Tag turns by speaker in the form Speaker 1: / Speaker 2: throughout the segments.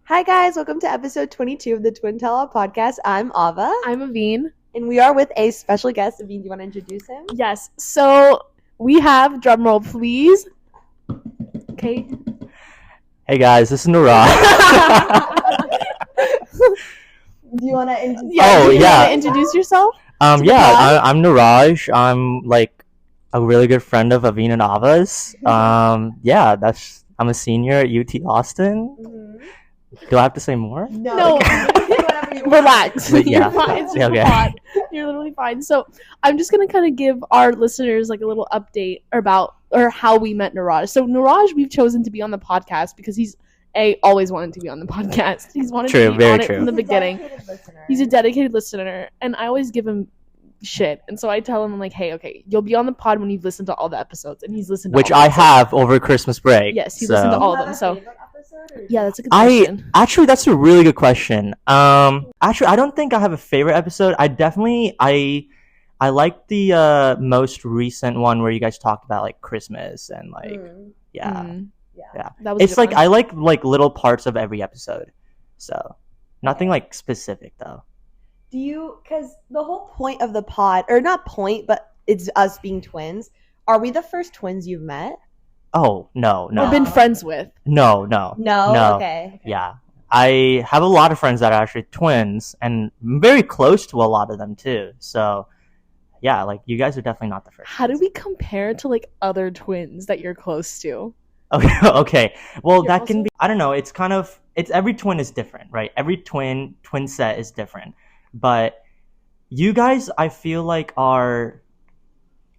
Speaker 1: Hi guys, welcome to episode 22 of the Twin Tella podcast. I'm Ava.
Speaker 2: I'm Aveen.
Speaker 1: And we are with a special guest. Aveen, do you want to introduce him?
Speaker 2: Yes. So we have, drumroll please. Okay.
Speaker 3: Hey guys, this is neeraj.
Speaker 1: Do you want to introduce
Speaker 2: introduce yourself?
Speaker 3: I'm neeraj. I'm like a really good friend of Aveen and Ava's. I'm a senior at UT Austin.
Speaker 1: Mm-hmm.
Speaker 3: Do I have to say more?
Speaker 2: No.
Speaker 1: Whatever you
Speaker 2: Relax.
Speaker 3: But yeah.
Speaker 2: You're fine. It's just
Speaker 3: Okay.
Speaker 2: a pod. You're literally fine. So I'm just gonna kind of give our listeners like a little update about how we met Neeraj. So Neeraj, we've chosen to be on the podcast because he's always wanted to be on the podcast. He's wanted to be on it from the beginning. He's a dedicated listener, and I always give him shit. And so I tell him, I'm like, hey, okay, you'll be on the pod when you've listened to all the episodes, and he's listened to
Speaker 3: Which
Speaker 2: all the
Speaker 3: I
Speaker 2: episodes.
Speaker 3: have over Christmas break.
Speaker 2: Yes, he listened to all of them. So yeah, that's a good
Speaker 3: I
Speaker 2: question.
Speaker 3: actually, that's a really good question. Actually, I don't think I have a favorite episode. I like the most recent one where you guys talked about like Christmas and like yeah.
Speaker 2: That was a
Speaker 3: It's
Speaker 2: good
Speaker 3: like
Speaker 2: one.
Speaker 3: I like little parts of every episode. So nothing like specific though.
Speaker 1: Do you, because the whole point of the pod, or not point, but it's us being twins. Are we the first twins you've met?
Speaker 3: Oh no.
Speaker 2: Or been friends with.
Speaker 3: No.
Speaker 1: No? Okay.
Speaker 3: Yeah. I have a lot of friends that are actually twins and I'm very close to a lot of them too. So yeah, like you guys are definitely not the first.
Speaker 2: How do we compare to like other twins that you're close to?
Speaker 3: Okay. Well,
Speaker 2: You're
Speaker 3: that
Speaker 2: also-
Speaker 3: can be, I don't know, it's every twin is different, right? Every twin set is different. But you guys, I feel like, are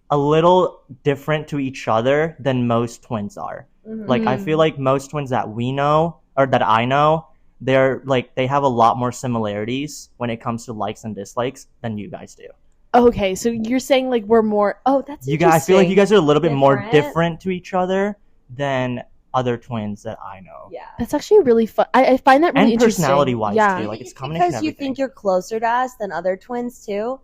Speaker 3: a little different to each other than most twins are.
Speaker 1: Mhm.
Speaker 3: Like, I feel like most twins that we know, or that I know, they're like, they have a lot more similarities when it comes to likes and dislikes than you guys do.
Speaker 2: Okay, so you're saying like we're more. Oh, that's
Speaker 3: You guys, I feel like you guys are a little bit more
Speaker 1: Different.
Speaker 3: different to each other than other twins that I know.
Speaker 1: Yeah.
Speaker 2: That's actually really fun. I find that really
Speaker 3: And
Speaker 2: interesting.
Speaker 3: personality-wise,
Speaker 2: yeah.
Speaker 3: too. Like, it's a combination
Speaker 1: Because
Speaker 3: of
Speaker 1: you
Speaker 3: everything.
Speaker 1: think you're closer to us than other twins too?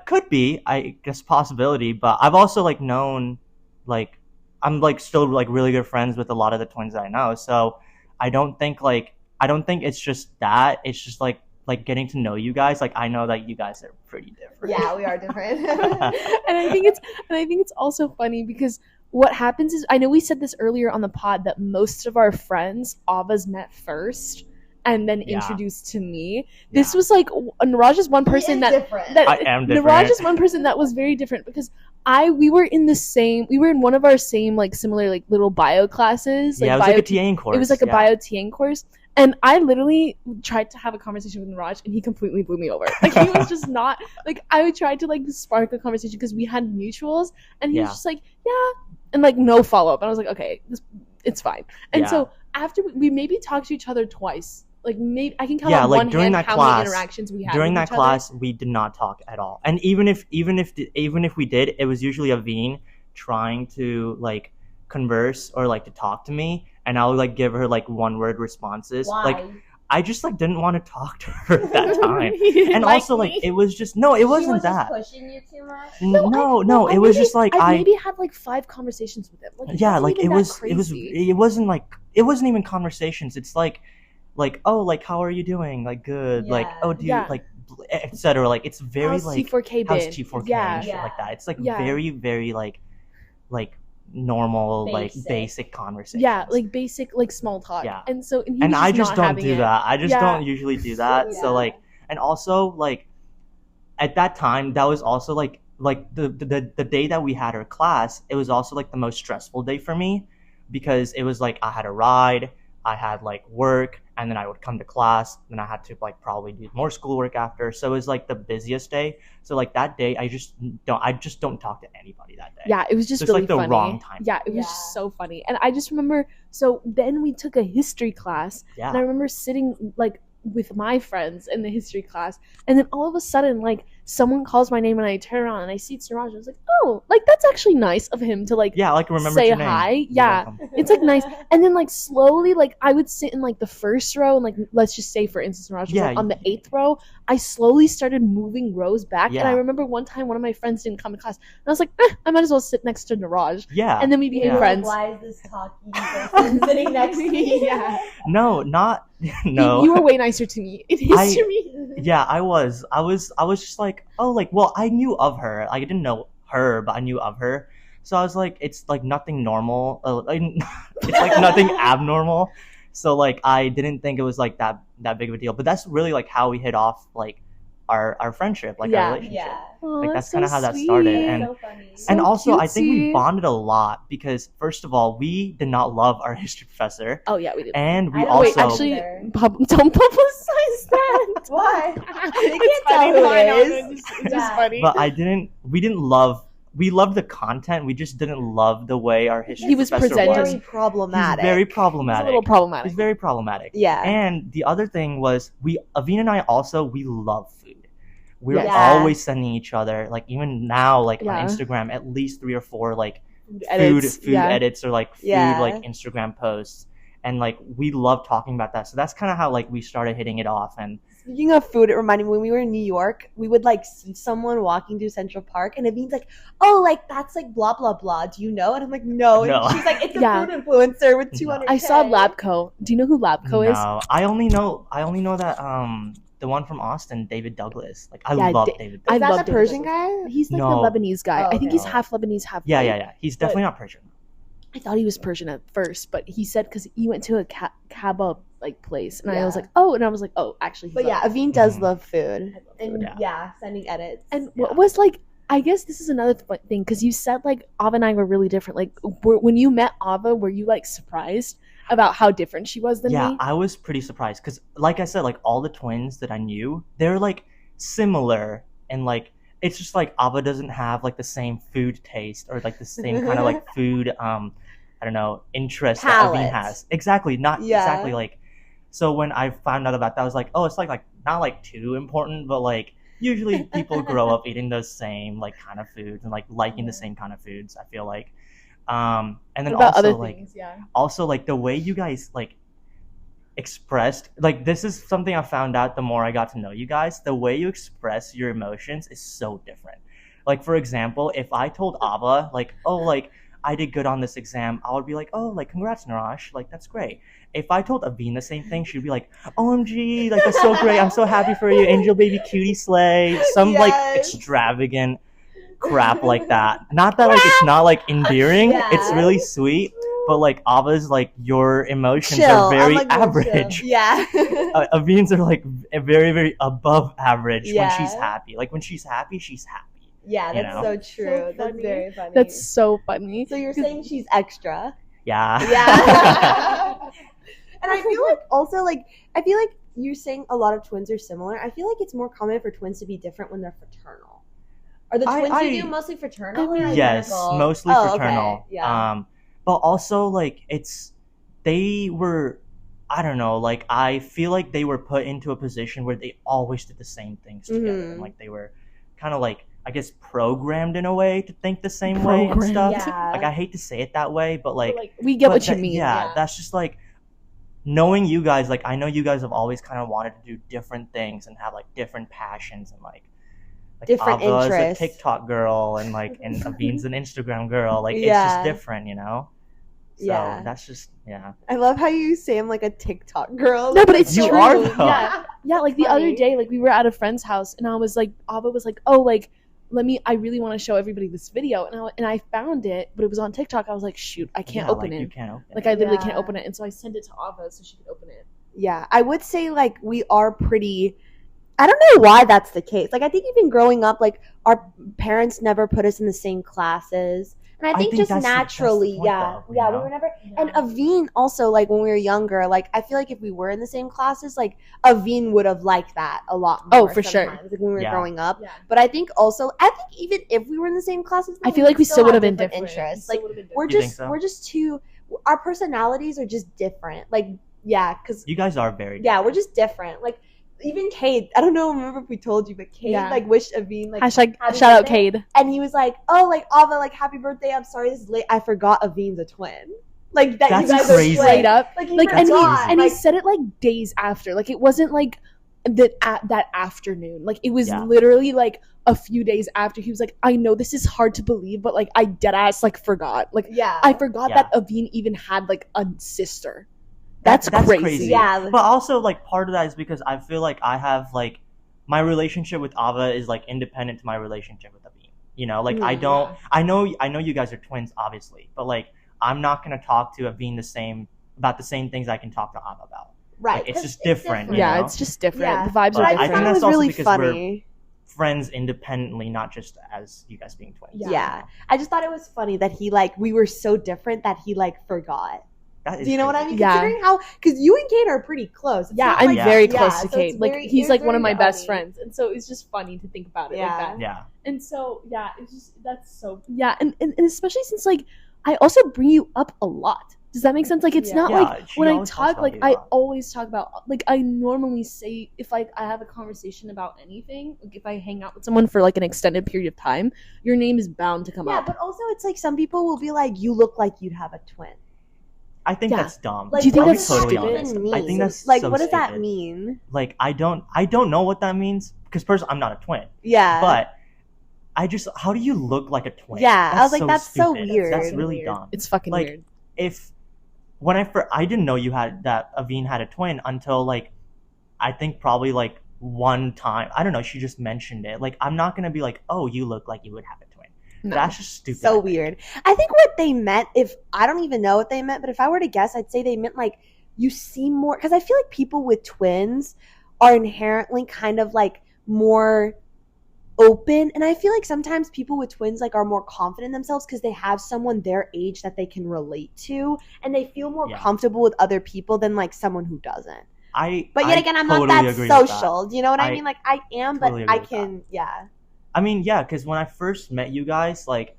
Speaker 3: Could be, I guess, possibility, but I've also like known, like, I'm like still like really good friends with a lot of the twins that I know, so I don't think it's just that. It's just like getting to know you guys. Like, I know that you guys are pretty different.
Speaker 1: Yeah, we are different.
Speaker 2: and I think it's also funny because what happens is, I know we said this earlier on the pod, that most of our friends Ava's met first and then
Speaker 3: Yeah.
Speaker 2: introduced to me. This was like Neeraj is one person that
Speaker 1: different.
Speaker 3: I am different.
Speaker 2: Neeraj is one person that was very different because we were in one of our same like similar like little bio classes.
Speaker 3: Yeah, it was like a TAing course.
Speaker 2: It was like a
Speaker 3: yeah.
Speaker 2: bio TAing course. And I literally tried to have a conversation with Neeraj, and he completely blew me over. Like, he was just not, like, I tried to, like, spark a conversation because we had mutuals, and he was
Speaker 3: Yeah.
Speaker 2: just like, yeah, and, like, no follow-up. And I was like, okay, it's fine. And
Speaker 3: Yeah.
Speaker 2: so after we maybe talked to each other twice. Like, maybe I can count
Speaker 3: Yeah,
Speaker 2: on
Speaker 3: like,
Speaker 2: one
Speaker 3: during
Speaker 2: hand
Speaker 3: that
Speaker 2: how
Speaker 3: class-
Speaker 2: many interactions we had
Speaker 3: During
Speaker 2: with
Speaker 3: that
Speaker 2: each
Speaker 3: class, we did not talk at all. And even if we did, it was usually Aveen trying to like converse or like to talk to me, and I'll like give her like one-word responses.
Speaker 1: Why?
Speaker 3: Like, I just like didn't want to talk to her at that time.
Speaker 2: He didn't
Speaker 3: And
Speaker 2: like
Speaker 3: also like
Speaker 2: me.
Speaker 3: it was just it wasn't
Speaker 1: She
Speaker 3: that.
Speaker 1: was just pushing you too much?
Speaker 3: No,
Speaker 2: I
Speaker 3: it was
Speaker 2: maybe-
Speaker 3: just like
Speaker 2: I maybe had like 5 conversations with him. Like,
Speaker 3: yeah,
Speaker 2: wasn't
Speaker 3: like
Speaker 2: even
Speaker 3: it
Speaker 2: that
Speaker 3: was
Speaker 2: crazy.
Speaker 3: it wasn't like it wasn't even conversations. It's like oh, like how are you doing? Like good. Like
Speaker 1: Yeah.
Speaker 3: oh, do you
Speaker 2: Yeah.
Speaker 3: like etc. Like it's very
Speaker 2: How's
Speaker 3: like
Speaker 2: T4K
Speaker 3: how's
Speaker 2: been?
Speaker 3: T4K
Speaker 2: Yeah.
Speaker 3: and shit
Speaker 1: Yeah.
Speaker 3: like that. It's like
Speaker 2: Yeah.
Speaker 3: very very like normal like
Speaker 1: Basic.
Speaker 3: basic conversations.
Speaker 2: Yeah, like basic like small talk.
Speaker 3: Yeah.
Speaker 2: And so he
Speaker 3: and
Speaker 2: was
Speaker 3: I just
Speaker 2: not
Speaker 3: don't
Speaker 2: having
Speaker 3: do
Speaker 2: it.
Speaker 3: that. I just
Speaker 2: Yeah.
Speaker 3: don't usually do that.
Speaker 1: Yeah.
Speaker 3: So like, and also like at that time, that was also like the day that we had our class. It was also like the most stressful day for me because it was like I had a ride, I had like work, and then I would come to class. Then I had to like probably do more schoolwork after. So it was like the busiest day. So like that day, I just don't talk to anybody that day.
Speaker 2: Yeah, it was just
Speaker 3: So it's,
Speaker 2: really
Speaker 3: like, the
Speaker 2: funny.
Speaker 3: wrong time.
Speaker 2: Yeah, it was
Speaker 1: Yeah.
Speaker 2: just so funny. And I just remember, so then we took a history class,
Speaker 3: Yeah.
Speaker 2: and I remember sitting like with my friends in the history class, and then all of a sudden, like, someone calls my name, and I turn around and I see it's Neeraj, and I was like, oh, like, that's actually nice of him to like
Speaker 3: Yeah, like remember
Speaker 2: say
Speaker 3: your name.
Speaker 2: hi.
Speaker 3: You're
Speaker 2: Yeah.
Speaker 3: welcome.
Speaker 2: It's like nice. And then like slowly, like I would sit in like the first row, and like let's just say for instance Neeraj was
Speaker 3: Yeah,
Speaker 2: like on the 8th row. I slowly started moving rows back, and I
Speaker 3: Yeah.
Speaker 2: remember one time one of my friends didn't come to class, and I was like, I might as well sit next to Neeraj.
Speaker 3: Yeah.
Speaker 2: And then we became
Speaker 3: Yeah.
Speaker 2: friends.
Speaker 1: Why is this talking person sitting next to me?
Speaker 2: Yeah.
Speaker 3: No, not No.
Speaker 2: You were way nicer to me in history.
Speaker 3: Yeah, I was just like, oh, like, well, I knew of her. I didn't know her, but I knew of her. So I was like, it's like nothing normal. It's like nothing abnormal. So like, I didn't think it was like that big of a deal. But that's really like how we hit off like our friendship, like
Speaker 2: Yeah.
Speaker 3: our relationship.
Speaker 1: Yeah.
Speaker 2: Aw,
Speaker 3: Like, that's
Speaker 2: so
Speaker 3: kind of how that
Speaker 2: sweet.
Speaker 3: started. And
Speaker 1: So funny.
Speaker 3: and
Speaker 2: So
Speaker 3: also, I think we
Speaker 2: cutesy.
Speaker 3: bonded a lot because first of all, we did not love our history professor,
Speaker 2: Oh yeah, we did.
Speaker 3: and we
Speaker 1: I don't-
Speaker 3: also
Speaker 2: Wait, actually,
Speaker 1: either.
Speaker 2: don't publicize that.
Speaker 1: Why?
Speaker 2: It's
Speaker 1: can't tell
Speaker 2: funny.
Speaker 1: who
Speaker 2: No, I
Speaker 1: it
Speaker 2: know,
Speaker 1: is.
Speaker 2: It's just
Speaker 1: Yeah.
Speaker 2: funny.
Speaker 3: but we didn't love. We loved the content. We just didn't love the way our history
Speaker 2: He was
Speaker 3: professor
Speaker 2: presented.
Speaker 3: was.
Speaker 1: Very problematic.
Speaker 3: He's very
Speaker 2: It's a
Speaker 3: problematic.
Speaker 2: little problematic.
Speaker 3: He's very problematic.
Speaker 1: Yeah.
Speaker 3: And the other thing was, Aveen and I also, we love food. We're
Speaker 2: Yes.
Speaker 1: Yeah.
Speaker 3: always sending each other, like even now, like
Speaker 2: Yeah.
Speaker 3: on Instagram, at least 3 or 4 like
Speaker 2: Edits,
Speaker 3: food
Speaker 2: yeah.
Speaker 3: edits or like food
Speaker 1: Yeah.
Speaker 3: like Instagram posts, and like we love talking about that. So that's kind of how like we started hitting it off. And
Speaker 1: Speaking of food, it reminded me when we were in New York, we would like see someone walking through Central Park, and Aveen's like, "Oh, like that's like blah blah blah. Do you know?" And I'm like, "No." And
Speaker 3: No.
Speaker 1: she's like, "It's a
Speaker 2: Yeah.
Speaker 1: food influencer with
Speaker 3: No.
Speaker 1: 200."
Speaker 2: I saw Labco. Do you know who Labco is?
Speaker 3: no, I only know that the one from Austin, David Douglas. Like I
Speaker 2: Yeah,
Speaker 3: love
Speaker 2: Da-
Speaker 3: David.
Speaker 2: I
Speaker 1: Is that
Speaker 2: love
Speaker 1: the
Speaker 2: David
Speaker 1: Persian
Speaker 2: Douglas.
Speaker 1: guy?
Speaker 2: He's like
Speaker 3: No.
Speaker 2: the Lebanese guy.
Speaker 1: Oh,
Speaker 2: I think
Speaker 1: okay.
Speaker 2: he's half Lebanese, half
Speaker 3: Yeah,
Speaker 2: white.
Speaker 3: yeah. He's definitely not Persian.
Speaker 2: I thought he was Persian at first, but he said because he went to a kebab like place, and I was
Speaker 1: Yeah.
Speaker 2: like, oh, and I was like, oh, actually, he's
Speaker 1: But yeah,
Speaker 2: Lebanese.
Speaker 1: Aveen does
Speaker 3: Mhm.
Speaker 1: love food,
Speaker 2: I love
Speaker 1: and
Speaker 2: food.
Speaker 3: Yeah.
Speaker 1: yeah, sending edits.
Speaker 2: And
Speaker 3: Yeah.
Speaker 2: what was like, I guess this is another thing because you said like Ava and I were really different. Like when you met Ava, were you like surprised about how different she was than
Speaker 3: Yeah,
Speaker 2: me?
Speaker 3: I was pretty surprised because, like I said, like all the twins that I knew, they're like similar, and like it's just like Ava doesn't have like the same food taste or like the same kind of like food I don't know, interest that Aveen
Speaker 1: Palate.
Speaker 3: has. Exactly, not
Speaker 1: Yeah.
Speaker 3: exactly like. So when I found out about that, I was like, oh, it's like not like too important, but like usually people grow up eating those same like kind of foods and like liking the same kind of foods. I feel like, and then
Speaker 2: What about
Speaker 3: also
Speaker 2: other
Speaker 3: like
Speaker 2: things? Yeah.
Speaker 3: also like the way you guys like expressed, like this is something I found out the more I got to know you guys. The way you express your emotions is so different. Like for example, if I told Ava like, oh, like I did good on this exam, I would be like, oh, like congrats, Neeraj, like that's great. If I told Aveen the same thing, she'd be like, OMG, like that's so great, I'm so happy for you, angel baby cutie slay, some like
Speaker 1: Yes.
Speaker 3: extravagant crap like that. Not that like it's not like endearing,
Speaker 1: Yeah.
Speaker 3: it's really sweet, but like Ava's like your emotions
Speaker 1: Chill.
Speaker 3: are very
Speaker 1: I'm, like, more chill.
Speaker 3: average.
Speaker 1: Yeah.
Speaker 3: Aveen's are like very very above average when
Speaker 1: Yeah.
Speaker 3: she's happy. Like when she's happy, she's happy.
Speaker 1: Yeah,
Speaker 3: You
Speaker 1: that's
Speaker 3: know?
Speaker 1: so true.
Speaker 2: So
Speaker 1: That's
Speaker 2: funny.
Speaker 1: very funny.
Speaker 2: That's so funny.
Speaker 1: so you're saying she's extra.
Speaker 3: Yeah.
Speaker 1: Yeah. And I feel like also like I feel like you're saying a lot of twins are similar. I feel like it's more common for twins to be different when they're fraternal. Are the twins you do mostly fraternal? or
Speaker 3: Yes,
Speaker 1: identical?
Speaker 3: mostly
Speaker 1: Oh,
Speaker 3: fraternal.
Speaker 1: okay. Yeah.
Speaker 3: But also like they were, I don't know, like I feel like they were put into a position where they always did the same things together,
Speaker 1: Mhm.
Speaker 3: and like they were kind of like, I guess, programmed in a way to think the same way and
Speaker 2: Programmed.
Speaker 3: stuff.
Speaker 1: Yeah.
Speaker 3: Like I hate to say it that way, but like,
Speaker 2: But, like we get
Speaker 3: but
Speaker 2: what you
Speaker 3: that-
Speaker 2: mean.
Speaker 3: Yeah, that's just like knowing you guys. Like I know you guys have always kind of wanted to do different things and have like different passions and like
Speaker 1: Different
Speaker 3: Ava's
Speaker 1: interests.
Speaker 3: a TikTok girl and like and Aveen's an Instagram girl. Like it's
Speaker 1: Yeah.
Speaker 3: just different, you know. So
Speaker 1: Yeah.
Speaker 3: that's just yeah.
Speaker 1: I love how you say I'm like a TikTok girl.
Speaker 2: No, but it's
Speaker 3: You
Speaker 2: true.
Speaker 3: are, though.
Speaker 2: Yeah, yeah. Like the
Speaker 1: Funny.
Speaker 2: other day, like we were at a friend's house, and I was like, Ava was like, "Oh, like I really want to show everybody this video," and I found it, but it was on TikTok. I was like, "Shoot, I can't
Speaker 3: Yeah,
Speaker 2: open
Speaker 3: like, You
Speaker 2: it.
Speaker 3: can't open
Speaker 2: Like
Speaker 3: it.
Speaker 2: I literally
Speaker 1: Yeah.
Speaker 2: can't open it." And so I sent it to Ava so she could open it.
Speaker 1: Yeah, I would say like we are pretty. I don't know why that's the case. Like I think even growing up, like our parents never put us in the same classes, and I think just
Speaker 3: that's the
Speaker 1: naturally,
Speaker 3: point,
Speaker 1: yeah,
Speaker 3: though,
Speaker 1: yeah,
Speaker 3: you
Speaker 1: we
Speaker 3: know?
Speaker 1: were never. And Aveen also, like when we were younger, like I feel like if we were in the same classes, like Aveen would have liked that a lot
Speaker 2: Oh,
Speaker 1: more.
Speaker 2: for sure.
Speaker 1: sometimes, like when we were
Speaker 3: Yeah.
Speaker 1: growing up.
Speaker 2: Yeah.
Speaker 1: But I think also, I think even if we were in the same classes,
Speaker 2: I feel like we still would have been
Speaker 1: have
Speaker 2: different.
Speaker 1: interests.
Speaker 2: We
Speaker 1: Like
Speaker 2: still would've been
Speaker 1: we're
Speaker 3: You think
Speaker 1: just
Speaker 3: so?
Speaker 1: we're just too. Our personalities are just different. Like yeah, because
Speaker 3: You guys are very
Speaker 1: yeah, we're just different. Like even Cade, I don't know, remember if we told you, but Cade
Speaker 2: Yeah.
Speaker 1: like wished Aveen like
Speaker 2: Hashtag
Speaker 1: happy
Speaker 2: shout out
Speaker 1: birthday.
Speaker 2: Cade.
Speaker 1: And he was like, "Oh, like Ava, like happy birthday. I'm sorry this is late. I forgot Aveen's a twin." Like that.
Speaker 3: That's
Speaker 1: you guys
Speaker 3: crazy.
Speaker 1: Are
Speaker 2: Straight
Speaker 1: twins.
Speaker 2: up.
Speaker 1: Like,
Speaker 2: Like and he
Speaker 1: forgot.
Speaker 2: and he
Speaker 1: Like,
Speaker 2: said it like days after. Like it wasn't like that afternoon. Like it was
Speaker 3: Yeah.
Speaker 2: literally like a few days after. He was like, "I know this is hard to believe, but like I dead ass like forgot. Like
Speaker 1: yeah.
Speaker 2: I forgot
Speaker 3: Yeah.
Speaker 2: that Aveen even had like a sister." That's crazy.
Speaker 1: Yeah.
Speaker 3: But also, like, part of that is because I feel like I have, like, my relationship with Ava is, like, independent to my relationship with Aveen. You know, like, I don't, I know you guys are twins, obviously, but, like, I'm not going to talk to Aveen about the same things I can talk to Ava about.
Speaker 1: Right.
Speaker 3: Like, it's just different.
Speaker 2: Yeah,
Speaker 3: you know?
Speaker 2: it's just different.
Speaker 1: Yeah.
Speaker 2: The vibes
Speaker 1: But
Speaker 2: are
Speaker 1: I
Speaker 2: different.
Speaker 1: thought it
Speaker 3: that's
Speaker 1: was
Speaker 3: also
Speaker 1: really
Speaker 3: because
Speaker 1: funny.
Speaker 3: Friends independently, not just as you guys being twins.
Speaker 1: Yeah. I just thought it was funny that he, like, we were so different that he, like, forgot.
Speaker 3: That is
Speaker 1: Do you know what I
Speaker 3: crazy.
Speaker 1: mean?
Speaker 2: Yeah.
Speaker 1: Considering how, because you and Kate are pretty close. It's
Speaker 2: Yeah,
Speaker 1: not
Speaker 2: I'm
Speaker 1: like-
Speaker 2: very
Speaker 1: Yeah,
Speaker 2: close to
Speaker 1: so
Speaker 2: Kate.
Speaker 1: it's
Speaker 2: Like,
Speaker 1: very-
Speaker 2: he's
Speaker 1: it's
Speaker 2: like one of
Speaker 1: very
Speaker 2: my best
Speaker 1: funny.
Speaker 2: friends, and so it's just funny to think about it like
Speaker 1: Yeah.
Speaker 2: that.
Speaker 3: Yeah.
Speaker 2: And so, yeah, it's just that's so and especially since like I also bring you up a lot. Does that make sense? Like, it's not
Speaker 3: Yeah,
Speaker 2: like
Speaker 3: she
Speaker 2: when I
Speaker 3: always talks
Speaker 2: talk,
Speaker 3: about
Speaker 2: like
Speaker 3: you a
Speaker 2: I
Speaker 3: lot.
Speaker 2: always talk about, like, I normally say if like I have a conversation about anything, like if I hang out with someone for like an extended period of time, your name is bound to come
Speaker 1: Yeah,
Speaker 2: up.
Speaker 1: but also it's like some people will be like, you look like you'd have a twin.
Speaker 3: I think
Speaker 2: Yeah.
Speaker 3: that's dumb.
Speaker 1: Like,
Speaker 2: Do you think
Speaker 1: what
Speaker 2: that's
Speaker 1: does that
Speaker 2: stupid?
Speaker 1: even mean?
Speaker 3: I think that's
Speaker 1: like,
Speaker 3: so
Speaker 1: what does that
Speaker 3: stupid.
Speaker 1: mean?
Speaker 3: Like, I don't know what that means because personally, I'm not a twin.
Speaker 1: Yeah.
Speaker 3: But how do you look like a twin?
Speaker 1: Yeah, I was like, that's so
Speaker 3: stupid.
Speaker 1: weird.
Speaker 3: That's really dumb.
Speaker 2: It's fucking
Speaker 3: Like,
Speaker 2: weird.
Speaker 3: When I didn't know that Aveen had a twin until like, I think probably like one time. I don't know. She just mentioned it. Like, I'm not gonna be like, oh, you look like you would have a twin.
Speaker 2: No.
Speaker 3: That's just stupid.
Speaker 1: So weird. I think what they meant, if I don't even know what they meant, but if I were to guess, I'd say they meant like you seem more, because I feel like people with twins are inherently kind of like more open, and I feel like sometimes people with twins like are more confident in themselves because they have someone their age that they can relate to, and they feel more
Speaker 3: Yeah.
Speaker 1: comfortable with other people than like someone who doesn't. But yet
Speaker 3: I
Speaker 1: again, I'm
Speaker 3: totally
Speaker 1: not that
Speaker 3: agree with that.
Speaker 1: social. Do you know what I
Speaker 3: I
Speaker 1: mean? Like, I am,
Speaker 3: totally
Speaker 1: but I
Speaker 3: agree with that.
Speaker 1: can, yeah.
Speaker 3: I mean, yeah, because when I first met you guys, like,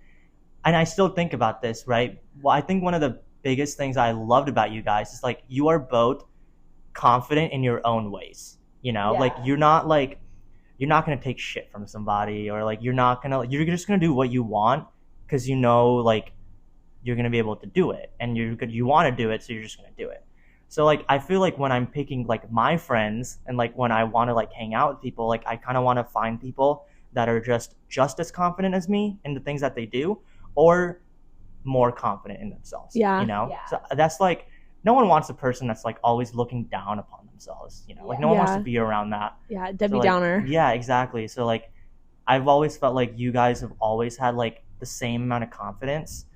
Speaker 3: and I still think about this, right? Well, I think one of the biggest things I loved about you guys is like you are both confident in your own ways. You know, like you're not gonna take shit from somebody, or like you're just gonna do what you want because you know like you're gonna be able to do it, and you want to do it, so you're just gonna do it. So like I feel like when I'm picking like my friends and like when I want to like hang out with people, like I kind of want to find people that are just as confident as me in the things that they do, or more confident in themselves.
Speaker 2: Yeah.
Speaker 3: You know?
Speaker 1: Yeah.
Speaker 3: So that's like, no one wants a person that's like always looking down upon themselves, you know? Like no one wants
Speaker 2: Yeah.
Speaker 3: to be around that.
Speaker 2: Yeah, Debbie
Speaker 3: So, like,
Speaker 2: Downer.
Speaker 3: Yeah, exactly. So like I've always felt like you guys have always had like the same amount of confidence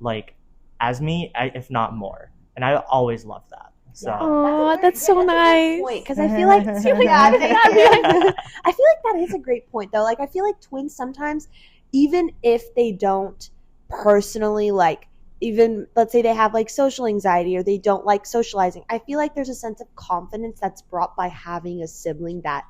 Speaker 3: like as me, if not more. And I always loved that. So
Speaker 2: Aw, that's so nice.
Speaker 1: Because I feel like, yeah, I feel like that is a great point, though. Like, I feel like twins sometimes, even if they don't personally, like, even, let's say they have, like, social anxiety or they don't like socializing, I feel like there's a sense of confidence that's brought by having a sibling that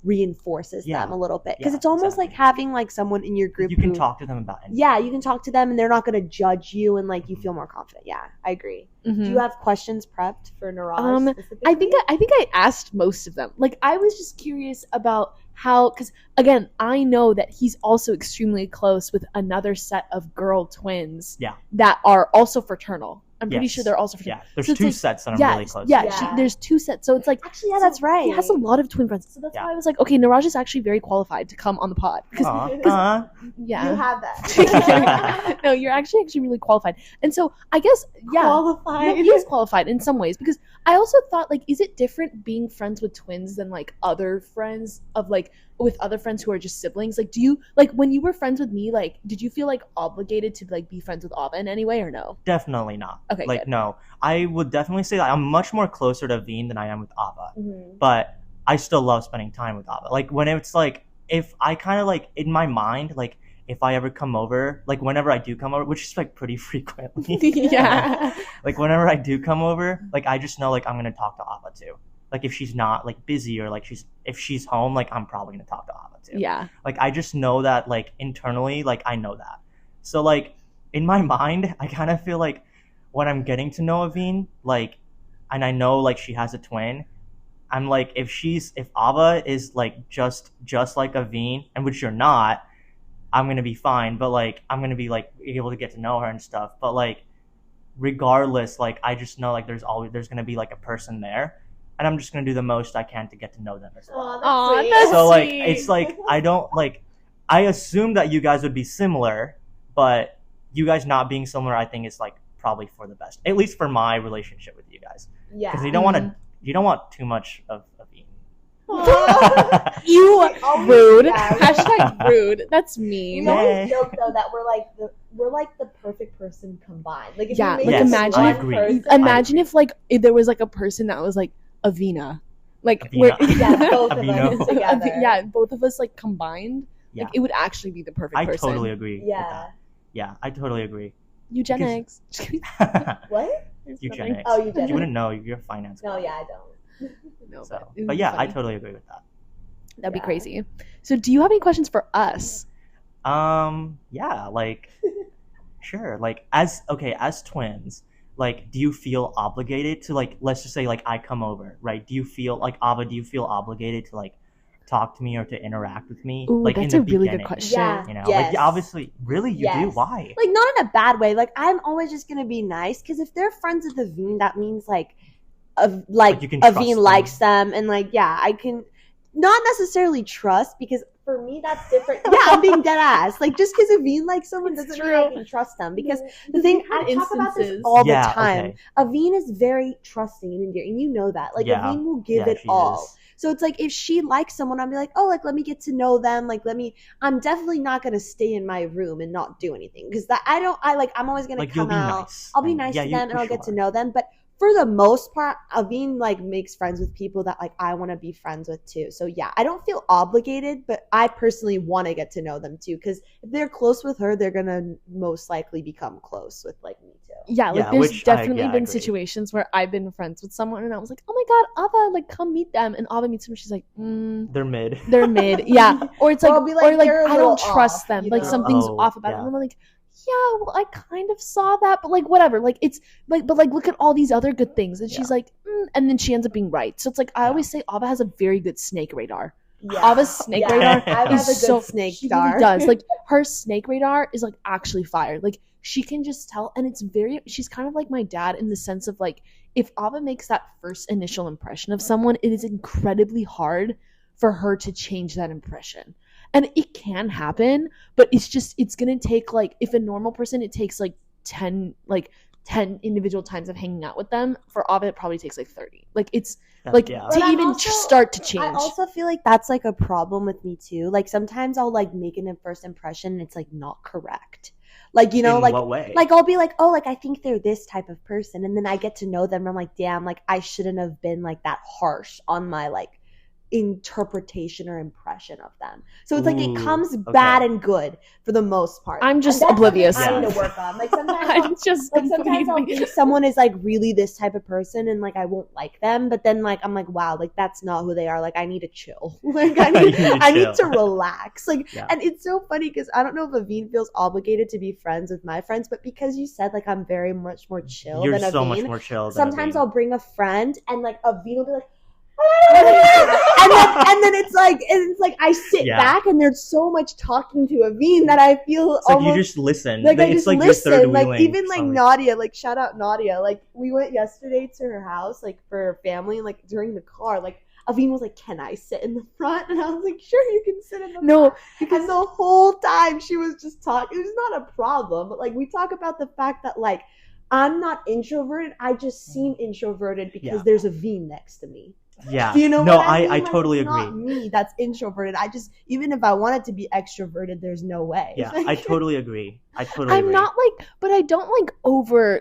Speaker 1: reinforces
Speaker 3: Yeah.
Speaker 1: them a little bit. Because
Speaker 3: Yeah,
Speaker 1: it's almost
Speaker 3: exactly.
Speaker 1: like having, like, someone in your group
Speaker 3: you can
Speaker 1: who,
Speaker 3: talk to them about anything.
Speaker 1: yeah, you can talk to them and they're not going to judge you and, like, you feel more confident. Yeah, I agree.
Speaker 2: Mhm.
Speaker 1: Do you have questions prepped for Neeraj?
Speaker 2: I think I asked most of them. Like, I was just curious about how, because again, I know that he's also extremely close with another set of girl twins.
Speaker 3: Yeah.
Speaker 2: That are also fraternal. I'm pretty
Speaker 3: Yes.
Speaker 2: sure they're also fraternal.
Speaker 3: Yeah, there's
Speaker 2: So it's
Speaker 3: two
Speaker 2: like-
Speaker 3: sets that I'm
Speaker 2: Yeah,
Speaker 3: really close
Speaker 2: yeah,
Speaker 3: to.
Speaker 1: Yeah.
Speaker 2: there's two sets. So it's like,
Speaker 1: Actually, yeah, that's right.
Speaker 2: he has a lot of twin friends. So that's
Speaker 3: Yeah.
Speaker 2: why I was like, okay, Neeraj is actually very qualified to come on the pod. Because yeah.
Speaker 1: You have that.
Speaker 2: No, you're actually really qualified. And so I guess, yeah.
Speaker 1: Qualified.
Speaker 2: Yeah, he is qualified in some ways, because I also thought, like, is it different being friends with twins than like other friends of like with other friends who are just siblings? Like, do you like when you were friends with me, like, did you feel like obligated to like be friends with Ava in any way or no?
Speaker 3: Definitely not.
Speaker 2: Okay,
Speaker 3: Like
Speaker 2: good.
Speaker 3: no, I would definitely say that I'm much more closer to Veen than I am with Ava.
Speaker 2: Mm-hmm.
Speaker 3: But I still love spending time with Ava. Like when it's like, if I kind of like in my mind, like if I ever come over, like whenever I do come over, which is like pretty frequently.
Speaker 2: Yeah.
Speaker 3: Like whenever I do come over, like I just know like I'm gonna talk to Ava too. Like if she's not like busy or like if she's home, like I'm probably gonna talk to Ava too.
Speaker 2: Yeah.
Speaker 3: Like I just know that like internally, like I know that. So like in my mind, I kind of feel like when I'm getting to know Aveen, like, and I know like she has a twin, I'm like if Ava is like just like Aveen, and which you're not, I'm gonna be fine. But like I'm gonna be like able to get to know her and stuff. But like regardless, like I just know like there's gonna be like a person there. And I'm just gonna do the most I can to get to know them as well.
Speaker 2: Aw, that's
Speaker 3: So like
Speaker 2: sweet.
Speaker 3: it's like I assume that you guys would be similar, but you guys not being similar I think is like probably for the best. At least for my relationship with you guys.
Speaker 1: Yeah.
Speaker 3: Because you don't want too much of aveen.
Speaker 2: You rude.
Speaker 1: Yeah.
Speaker 2: Hashtag rude. That's mean.
Speaker 1: We always joke though that we're like the perfect person combined. Like if
Speaker 2: Yeah,
Speaker 1: you
Speaker 2: like
Speaker 1: make
Speaker 2: imagine
Speaker 3: I
Speaker 1: one
Speaker 3: agree.
Speaker 1: person,
Speaker 2: Imagine if there was like a person that was like Avena. Like
Speaker 3: Avena.
Speaker 1: yeah, both of
Speaker 3: Avena.
Speaker 1: us together.
Speaker 2: Yeah, both of us like combined.
Speaker 3: Yeah.
Speaker 2: Like it would actually be the perfect
Speaker 3: I
Speaker 2: person.
Speaker 3: totally agree with
Speaker 1: Yeah.
Speaker 3: that. Yeah, I totally agree.
Speaker 2: Eugenics.
Speaker 1: What?
Speaker 3: Eugenics.
Speaker 1: Oh,
Speaker 3: You
Speaker 1: eugenics.
Speaker 3: wouldn't know. You're a finance
Speaker 1: No,
Speaker 3: guy.
Speaker 1: yeah, I don't.
Speaker 2: No,
Speaker 3: So,
Speaker 2: it would
Speaker 3: but
Speaker 2: be
Speaker 3: yeah, I
Speaker 2: funny.
Speaker 3: totally agree with that.
Speaker 2: That'd be
Speaker 1: Yeah.
Speaker 2: crazy. So do you have any questions for us?
Speaker 3: Yeah, like, sure. Like, as twins, like, do you feel obligated to, like, let's just say, like, I come over, right? Do you feel, like, Ava, do you feel obligated to, like, talk to me or to interact with me?
Speaker 2: Ooh,
Speaker 3: like,
Speaker 2: that's
Speaker 3: in
Speaker 2: a
Speaker 3: the
Speaker 2: really
Speaker 3: beginning,
Speaker 2: good question.
Speaker 1: Yeah.
Speaker 3: You know,
Speaker 1: Yes.
Speaker 3: like, obviously, really, you do?
Speaker 1: Yes.
Speaker 3: Why?
Speaker 1: Like not in a bad way. Like I'm always just gonna be nice because if they're friends with Aveen, that means like
Speaker 3: Like, you can trust
Speaker 1: Aveen
Speaker 3: them.
Speaker 1: likes them and like yeah, I can not necessarily trust because for me that's different. Yeah, I'm being dead ass. Like just because Aveen likes someone
Speaker 2: It's
Speaker 1: doesn't mean I
Speaker 2: true.
Speaker 1: can trust them because the thing
Speaker 2: We've had
Speaker 1: I talk about this
Speaker 2: instances.
Speaker 1: all
Speaker 3: Yeah,
Speaker 1: the time.
Speaker 3: okay.
Speaker 1: Aveen is very trusting and endearing. You know that. Like
Speaker 3: Yeah.
Speaker 1: Aveen will give
Speaker 3: Yeah,
Speaker 1: it
Speaker 3: she
Speaker 1: all.
Speaker 3: is.
Speaker 1: So it's like if she likes someone, I'll be like, oh, like let me get to know them. Like I'm definitely not gonna stay in my room and not do anything because I'm always gonna
Speaker 3: Like, you'll
Speaker 1: come
Speaker 3: be
Speaker 1: out.
Speaker 3: nice.
Speaker 1: I'll be
Speaker 3: And-
Speaker 1: nice
Speaker 3: yeah,
Speaker 1: to
Speaker 3: you
Speaker 1: them and
Speaker 3: for
Speaker 1: I'll get to
Speaker 3: sure.
Speaker 1: know them. But for the most part, Aveen like makes friends with people that like I want to be friends with too. So yeah, I don't feel obligated, but I personally want to get to know them too because if they're close with her, they're gonna most likely become close with like me too.
Speaker 2: Yeah, like
Speaker 3: Yeah,
Speaker 2: there's
Speaker 3: which
Speaker 2: definitely
Speaker 3: I
Speaker 2: been
Speaker 3: agree.
Speaker 2: situations where I've been friends with someone and I was like, oh my god, Ava, like come meet them, and Ava meets them. She's like,
Speaker 3: They're mid.
Speaker 2: they're mid, yeah, or it's
Speaker 1: Or
Speaker 2: like,
Speaker 1: I'll be like,
Speaker 2: or like
Speaker 1: they're a
Speaker 2: I don't
Speaker 1: little
Speaker 2: trust
Speaker 1: off,
Speaker 2: them,
Speaker 1: you
Speaker 2: like
Speaker 1: know?
Speaker 2: something's
Speaker 3: Oh,
Speaker 2: off about it,
Speaker 3: yeah.
Speaker 2: and I'm like, yeah, well, I kind of saw that, but like whatever, like it's like, but like look at all these other good things, and she's like, and then she ends up being right. So it's like I
Speaker 3: Yeah.
Speaker 2: always say, Ava has a very good snake radar.
Speaker 1: Yeah.
Speaker 2: Ava's snake
Speaker 1: Yeah.
Speaker 2: radar
Speaker 1: I have
Speaker 2: is
Speaker 1: a good
Speaker 2: so
Speaker 1: snake
Speaker 2: she
Speaker 1: star.
Speaker 2: really does. Like her snake radar is like actually fire. Like she can just tell, and it's very. She's kind of like my dad in the sense of like if Ava makes that first initial impression of someone, it is incredibly hard for her to change that impression. And it can happen, but it's gonna take like if a normal person it takes like 10 individual times of hanging out with them. For Ava it probably takes like 30. Like it's like
Speaker 3: Yeah.
Speaker 2: to
Speaker 1: But I'm
Speaker 2: even
Speaker 1: also-
Speaker 2: start to change.
Speaker 1: I also feel like that's like a problem with me too. Like sometimes I'll like make an first impression and it's like not correct. Like you know,
Speaker 3: In
Speaker 1: like
Speaker 3: what way?
Speaker 1: like I'll be like, oh, like I think they're this type of person, and then I get to know them. And I'm like, damn, like I shouldn't have been like that harsh on my like interpretation or impression of them. So it's like it
Speaker 3: Ooh,
Speaker 1: comes
Speaker 3: okay.
Speaker 1: bad and good for the most part.
Speaker 2: I'm
Speaker 1: And
Speaker 2: just
Speaker 1: that's something
Speaker 2: oblivious.
Speaker 1: I need
Speaker 3: Yeah.
Speaker 1: to work on. Like sometimes
Speaker 2: I'm just
Speaker 1: like sometimes I'll
Speaker 2: completely
Speaker 1: think someone is like really this type of person and like I won't like them, but then like I'm like, wow, like that's not who they are. Like I need to chill. Like I
Speaker 3: You
Speaker 1: need,
Speaker 3: need to
Speaker 1: I need to
Speaker 3: chill.
Speaker 1: relax. Like
Speaker 3: Yeah.
Speaker 1: and it's so funny because I don't know if Aveen feels obligated to be friends with my friends, but because you said like I'm very much more chill
Speaker 3: You're
Speaker 1: than
Speaker 3: so
Speaker 1: Aveen,
Speaker 3: much more chill than
Speaker 1: sometimes
Speaker 3: Aveen.
Speaker 1: I'll bring a friend and like Aveen will be like and then it's like I sit
Speaker 3: Yeah.
Speaker 1: back and there's so much talking to Aveen that I feel
Speaker 3: It's like
Speaker 1: almost
Speaker 3: you just listen.
Speaker 1: like I
Speaker 3: It's
Speaker 1: just
Speaker 3: like
Speaker 1: listen,
Speaker 3: your third
Speaker 1: like
Speaker 3: wheeling
Speaker 1: even
Speaker 3: or
Speaker 1: like
Speaker 3: something.
Speaker 1: Nadia, like shout out Nadia. Like we went yesterday to her house, like for her family, and like during the car, like Aveen was like, "Can I sit in the front?" And I was like, "Sure, you can sit in the
Speaker 2: No,
Speaker 1: front." Because the whole time she was just talking. It was not a problem, but like we talk about the fact that like I'm not introverted. I just seem introverted because
Speaker 3: Yeah.
Speaker 1: there's Aveen next to me.
Speaker 3: Yeah.
Speaker 1: Do you know
Speaker 3: No,
Speaker 1: what I mean?
Speaker 3: I
Speaker 1: Like,
Speaker 3: totally
Speaker 1: it's
Speaker 3: agree.
Speaker 1: not me that's introverted. I just even if I wanted to be extroverted, there's no way.
Speaker 3: Yeah,
Speaker 1: Like,
Speaker 3: I totally agree. I totally
Speaker 2: I'm
Speaker 3: agree.
Speaker 2: not like, but I don't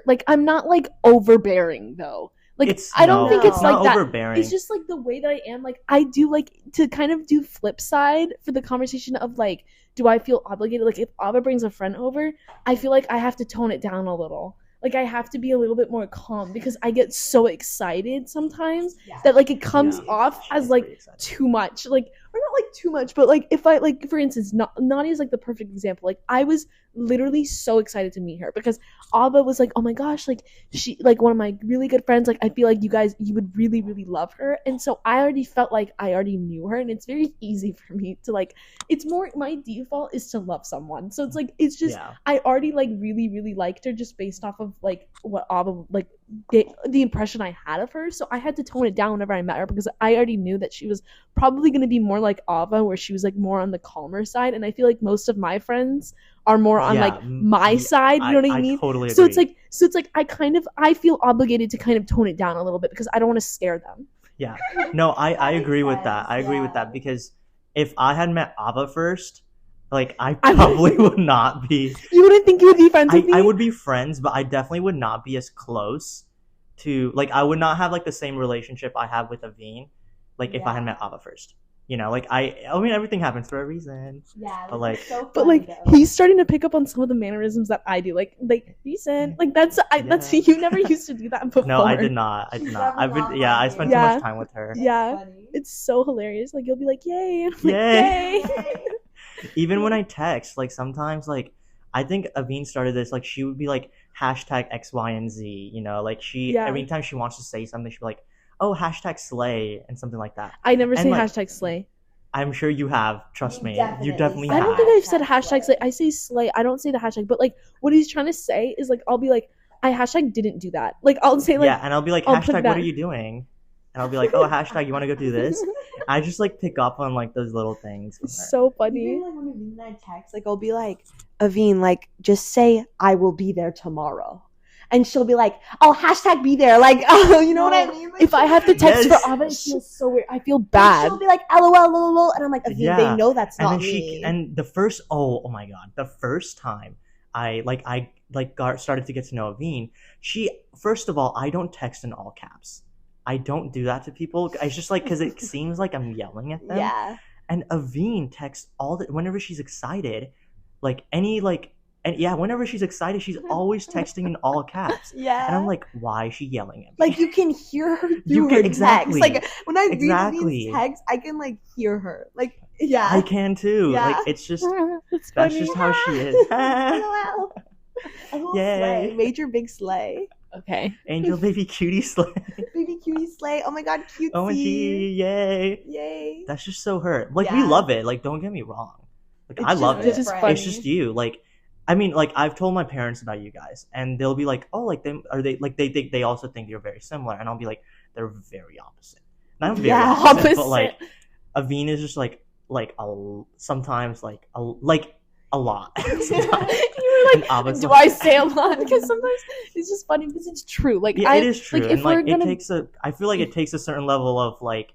Speaker 2: like I'm not like overbearing though. Like
Speaker 3: It's
Speaker 2: I don't think
Speaker 1: no.
Speaker 2: it's
Speaker 3: it's
Speaker 2: like
Speaker 3: not
Speaker 2: that.
Speaker 3: overbearing.
Speaker 2: It's just like the way that I am. Like I do like to kind of do flip side for the conversation of like, do I feel obligated? Like if Ava brings a friend over, I feel like I have to tone it down a little. Like I have to be a little bit more calm because I get so excited sometimes
Speaker 1: Yeah.
Speaker 2: that like it comes
Speaker 3: Yeah.
Speaker 2: off
Speaker 3: She's
Speaker 2: as like
Speaker 3: pretty excited.
Speaker 2: too much. Like or not like too much, but like if I like for instance, Nadia's like the perfect example. Like I was literally so excited to meet her because Ava was like, oh my gosh, like she like one of my really good friends. Like I feel like you would really really love her, and so I already felt like I already knew her, and it's very easy for me to like. It's more my default is to love someone, so it's like it's just
Speaker 3: Yeah.
Speaker 2: I already like really really liked her just based off of like what Ava like the impression I had of her. So I had to tone it down whenever I met her because I already knew that she was probably going to be more like Ava, where she was like more on the calmer side. And I feel like most of my friends are more on like my side. You know what I mean?
Speaker 3: Totally agree.
Speaker 2: So it's like I feel obligated to kind of tone it down a little bit because I don't want to scare them.
Speaker 3: Yeah. No, I agree with that. I agree with that because if I had met Ava first, like I probably would not be.
Speaker 2: You wouldn't think you would be friends with me?
Speaker 3: I would be friends, but I definitely would not be as close to, like, I would not have like the same relationship I have with Aveen, like if I had met Ava first. You know, like I mean, everything happens for a reason.
Speaker 1: Yeah,
Speaker 3: but like,
Speaker 2: he's starting to pick up on some of the mannerisms that I do. Like decent. Like that's you never used to do that before.
Speaker 3: No, I did not. I spent too much time with her.
Speaker 2: Yeah, it's so hilarious. Like you'll be like, yay,
Speaker 3: yay. Even when I text, like sometimes, like I think Aveen started this. Like she would be like hashtag X, Y, and Z. You know, like every time she wants to say something, she'd be like, oh, hashtag slay and something like that.
Speaker 2: I never say hashtag slay.
Speaker 3: I'm sure you have. Trust me. You definitely have.
Speaker 2: I don't think I've said hashtag slay. I say slay. I don't say the hashtag. But like what he's trying to say is like I'll be like, I hashtag didn't do that. Like I'll say like
Speaker 3: yeah, and I'll be like hashtag what are you doing? And I'll be like, oh, hashtag you want to go do this? I just like pick up on like those little things.
Speaker 2: It's so funny.
Speaker 1: Even like when Aveen and I text, like I'll be like, Aveen, like just say I will be there tomorrow. And she'll be like, "Oh, hashtag be there." Like, you know what I mean? Like,
Speaker 2: if I have to text for Ava, it feels so weird. I feel bad.
Speaker 1: She'll be like, "LOL, lol," and I'm like, "Aveen, they know that's not me."
Speaker 3: And the first, oh my god, the first time I started to get to know Aveen, she first of all, I don't text in all caps. I don't do that to people. It's just like because it seems like I'm yelling at them.
Speaker 1: Yeah.
Speaker 3: And Aveen texts whenever she's excited, whenever she's excited, she's always texting in all caps.
Speaker 1: Yeah.
Speaker 3: And I'm like, why is she yelling at me?
Speaker 1: Like, you can hear her through her text. Like, when I read these texts, I can, like, hear her. Like, yeah.
Speaker 3: I can, too.
Speaker 1: Yeah.
Speaker 3: Like, it's just, that's just how she is.
Speaker 1: Wow. Yay. Slay. Major big slay.
Speaker 2: Okay.
Speaker 3: Angel baby cutie slay.
Speaker 1: Baby cutie slay. Oh my god, cutesy.
Speaker 3: OMG, yay.
Speaker 1: Yay.
Speaker 3: That's just so her. Like, we love it. Like, don't get me wrong. Like, I love it.
Speaker 2: It's just funny.
Speaker 3: It's just you. Like, I mean, like I've told my parents about you guys, and they'll be like, "Oh, like they also think you're very similar," and I'll be like, "They're very opposite." Not very opposite, but like Aveen is just like sometimes like a lot. Sometimes.
Speaker 2: You were like, do I say a lot? Because sometimes it's just funny because it's true. Like
Speaker 3: it is true. Like, and I feel like it takes a certain level of like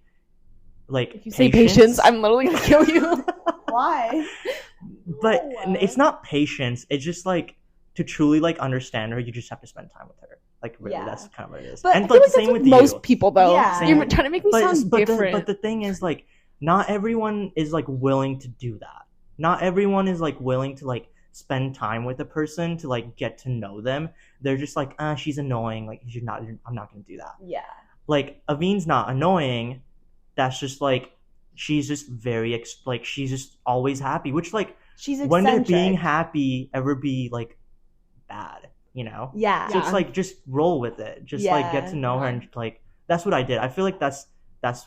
Speaker 3: if
Speaker 2: you say patience, I'm literally gonna kill you.
Speaker 1: Why?
Speaker 3: But it's not patience. It's just like to truly like understand her, you just have to spend time with her. Like really, that's kind of what it is.
Speaker 2: But
Speaker 3: and
Speaker 2: like
Speaker 3: same with
Speaker 2: most people though.
Speaker 1: Yeah.
Speaker 2: You're trying to make me sound different.
Speaker 3: But the thing is, like, not everyone is like willing to do that. Not everyone is like willing to like spend time with a person to like get to know them. They're just like, she's annoying. Like, I'm not gonna do that.
Speaker 1: Yeah.
Speaker 3: Like Aveen's not annoying. That's just like she's just very she's just always happy, which like
Speaker 1: she's eccentric.
Speaker 3: When did being happy ever be like bad, you know?
Speaker 1: Yeah.
Speaker 3: So it's like just roll with it. Just like get to know her, and like that's what I did. I feel like that's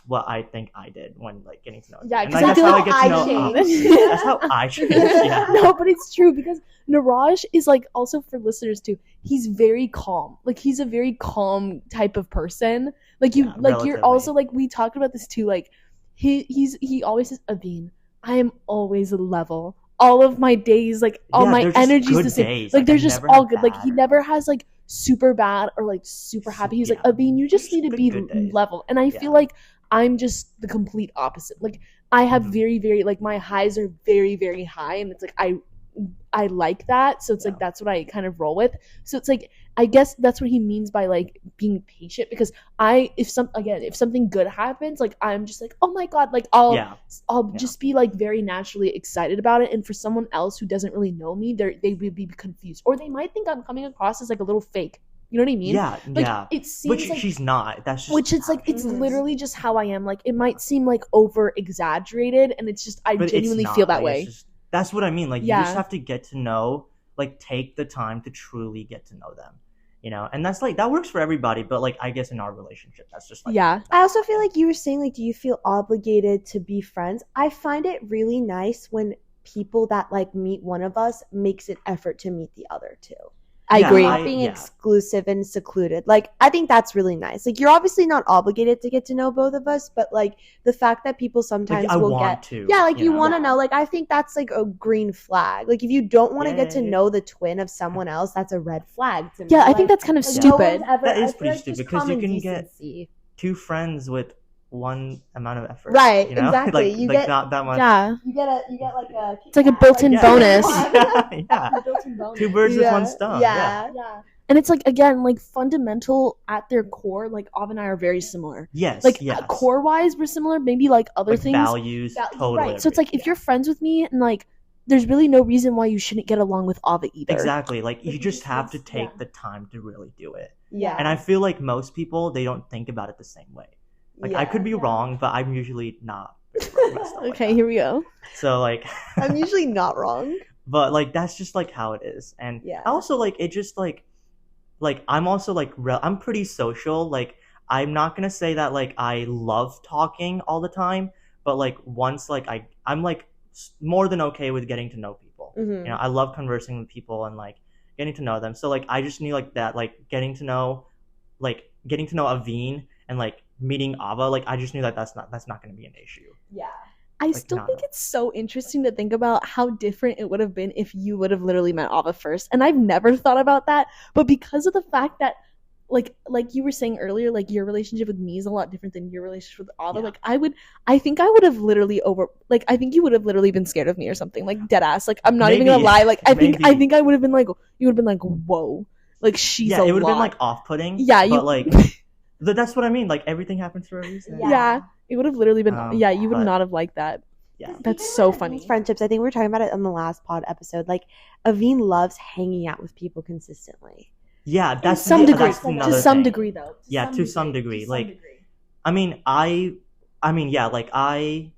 Speaker 3: what I think I did when like getting to know her.
Speaker 2: Yeah,
Speaker 3: because that's how I get to know. That's how I changed. Yeah.
Speaker 2: No, but it's true because Neeraj is like, also for listeners too, he's very calm. Like he's a very calm type of person. Like you're also like, we talked about this too. Like he always says, Aveen, I am always level. All of my days, like all my energy's the same.
Speaker 3: Days.
Speaker 2: Like they're just all good. Like he never has like super bad or like super happy. He's like, Aveen, you just need to be level. And I feel like I'm just the complete opposite. Like I have very, very, like my highs are very, very high, and it's like I like that. So it's like that's what I kind of roll with. So it's like I guess that's what he means by like being patient, because if something good happens, like I'm just like, oh my god, like I'll just be like very naturally excited about it. And for someone else who doesn't really know me, they would be confused, or they might think I'm coming across as like a little fake. You know what I mean?
Speaker 3: Yeah,
Speaker 2: like, it seems
Speaker 3: which
Speaker 2: like,
Speaker 3: she's not. That's just
Speaker 2: which it's like it's literally just how I am. Like it might seem like over exaggerated, and it's just I genuinely feel that way.
Speaker 3: That's what I mean. Like you just have to get to know, like take the time to truly get to know them. You know, and that's like that works for everybody, but like I guess in our relationship, that's just like
Speaker 2: I
Speaker 1: also feel like you were saying, like, do you feel obligated to be friends? I find it really nice when people that like meet one of us makes an effort to meet the other two.
Speaker 2: I agree.
Speaker 1: Not being exclusive and secluded. Like, I think that's really nice. Like, you're obviously not obligated to get to know both of us, but like the fact that people sometimes
Speaker 3: like,
Speaker 1: will you want to know. Like, I think that's like a green flag. Like, if you don't want to get to know the twin of someone else, that's a red flag to me.
Speaker 2: Yeah, I think that's kind of stupid.
Speaker 3: That is pretty stupid because you can get 2 friends with one amount of effort,
Speaker 1: right?
Speaker 3: You know?
Speaker 1: Exactly.
Speaker 3: like,
Speaker 1: you
Speaker 3: like
Speaker 1: get
Speaker 3: not that much.
Speaker 2: Yeah,
Speaker 1: you get like a.
Speaker 2: It's like a built-in bonus.
Speaker 3: Yeah.
Speaker 2: Built-in bonus.
Speaker 3: 2 birds with one stone.
Speaker 1: Yeah.
Speaker 2: And it's like, again, like fundamental at their core. Like Av and I are very similar.
Speaker 3: Yes.
Speaker 2: Like core wise, we're similar. Maybe like other
Speaker 3: like
Speaker 2: things.
Speaker 3: Values. Totally.
Speaker 2: Right. So it's like if you're friends with me and like, there's really no reason why you shouldn't get along with Ava either.
Speaker 3: Exactly. Like you just have to take the time to really do it.
Speaker 1: Yeah.
Speaker 3: And I feel like most people, they don't think about it the same way. Like I could be wrong, but I'm usually not wrong with stuff
Speaker 2: okay,
Speaker 3: like
Speaker 2: here we go.
Speaker 3: So like
Speaker 1: I'm usually not wrong.
Speaker 3: But like that's just like how it is. And also like it just like I'm also like I'm pretty social. Like I'm not gonna say that like I love talking all the time, but like once like I'm like more than okay with getting to know people.
Speaker 1: Mm-hmm.
Speaker 3: You know, I love conversing with people and like getting to know them. So like I just knew like that, like getting to know Aveen and like meeting Ava, like I just knew that that's not going to be an issue.
Speaker 1: Yeah.
Speaker 2: I still think it's so interesting to think about how different it would have been if you would have literally met Ava first. And I've never thought about that, but because of the fact that like you were saying earlier, like your relationship with me is a lot different than your relationship with Ava. Like I think I would have literally I think you would have literally been scared of me or something, like dead ass. Like I'm not even gonna lie. Like I think I would have been like, you would have been like, whoa, like she's
Speaker 3: it would have been like off-putting.
Speaker 2: Yeah,
Speaker 3: but like that's what I mean. Like everything happens for a reason.
Speaker 2: Yeah, it would have literally been. You would not have liked that.
Speaker 3: Yeah,
Speaker 2: that's so funny.
Speaker 1: Friendships. I think we were talking about it on the last pod episode. Like Aveen loves hanging out with people consistently.
Speaker 3: Yeah, that's
Speaker 2: to some degree.
Speaker 3: To
Speaker 2: some degree, though.
Speaker 3: To some degree. Like, I mean, yeah. Like I